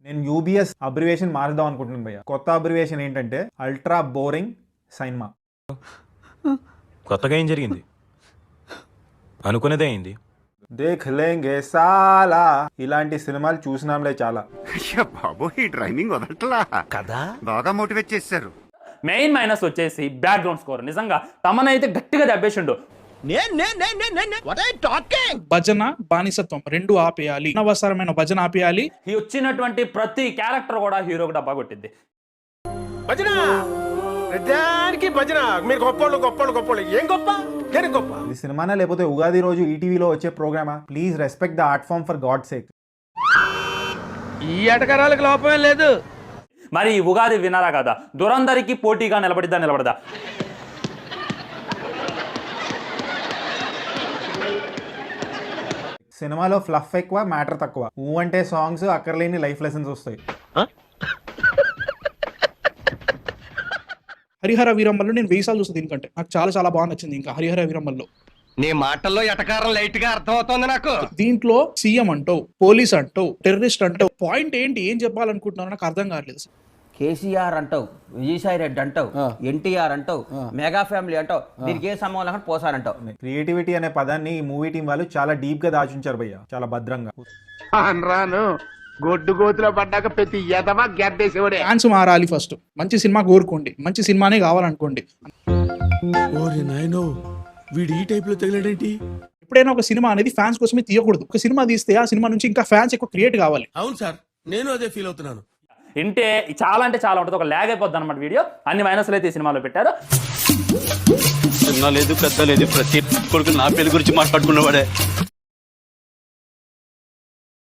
నేను UBS abbreviation మారుదాం అనుకుంటున్నాను భయ్య. కొత్త అబ్రివేషన్ ఏంటంటే అల్ట్రా బోరింగ్ సైన్మా. కొత్తగా ఏం జరిగింది? అనుకునేదే అయింది. దేఖ్ లేంగే సాలా ఇలాంటి సినిమాలు చూసినాంలే చాలా. అయ్యా బాబు, ఈ డ్రైవింగ్ వదలట్లా కదా, బాగా మోటివేట్ చేశారు. మెయిన్ మైనస్ వచ్చేసి బ్యాక్గ్రౌండ్ స్కోర్. నిజంగా తమనైతే గట్టిగా దెబ్బేసిండు. భజన బానిసత్వం రెండు ఆపేయాలి, అనవసరమైన భజన ఆపేయాలి. ఈ వచ్చినటువంటి ప్రతి క్యారెక్టర్ కూడా హీరోకి డబ్బా కొట్టింది. భజన దానికి భజన. మీరు గొప్పోళ్ళు గొప్పోళ్ళు గొప్పోళ్ళు. ఏం గొప్ప దేనికి గొప్ప? ఇది సినిమానా లేకపోతే ఉగాది రోజు ఈటీవీలో వచ్చే ప్రోగ్రామా? Please respect the art form for god sake. ఈ ఎటకరాలకు లోపమే లేదు. మరి ఈ ఉగాది వినరా కదా, దురందరికి పోటీగా నిలబడదా? సినిమాలో ఫ్లఫ్ ఎక్కువ, మ్యాటర్ తక్కువ. ఊ అంటే సాంగ్స్, అక్కర్లేని లైఫ్ లెసన్స్ వస్తాయి. హరిహర వీరమ్మల్లో నేను 1000 సార్లు చూస్తాను. దీనికంటే నాకు చాలా చాలా బాగా నచ్చింది. ఇంకా హరిహర వీరమ్మల్లో నీ మాటల్లో ఎటకారం లైట్ గా అర్థమవుతోంది నాకు. దీంట్లో సీఎం అంటావు, పోలీస్ అంటావు, టెర్రరిస్ట్ అంటావు, పాయింట్ ఏంటి, ఏం చెప్పాలనుకుంటున్నావు నాకు అర్థం కావట్లేదు. కేసీఆర్ అంటావు, విజయసాయి రెడ్డి అంటావు, ఎన్టీఆర్ అంటావు, మెగా ఫ్యామిలీ అంటావు, దీనికి ఏ సంబంధం లేకుండా పోసారంటావు. క్రియేటివిటీ అనే పదాన్ని ఈ మూవీ టీం వాళ్ళు చాలా డీప్ గా దాచుంచారు భయ్య, చాలా భద్రంగా. రాను గొడ్డు గోతులో పడ్డాక ప్రతి ఎదవా గెద్దేసేవాడే. ఫ్యాన్స్ మారాలి. ఫస్ట్ మంచి సినిమా కోరుకోండి, మంచి సినిమానే కావాలనుకోండి. వీడు ఈ టైప్ లో తగిలాడేంటి? ఎప్పుడైనా ఒక సినిమా అనేది ఫ్యాన్స్ కోసమే తీయకూడదు. ఒక సినిమా తీస్తే ఆ సినిమా నుంచి ఇంకా ఫ్యాన్స్ ఎక్కువ క్రియేట్ కావాలి. అవును సార్, నేను అదే ఫీల్ అవుతున్నాను. అంటే చాలా ఉంటుంది, ఒక ల్యాగ్ అయిపోద్ది అనమాట వీడియో. అన్ని మైనస్లు అయితే ఈ సినిమాలో పెట్టారు. చిన్న లేదు పెద్ద లేదు, ప్రతి కొడుకు నా పెళ్లి గురించి మాట్లాడుకున్నవాడే.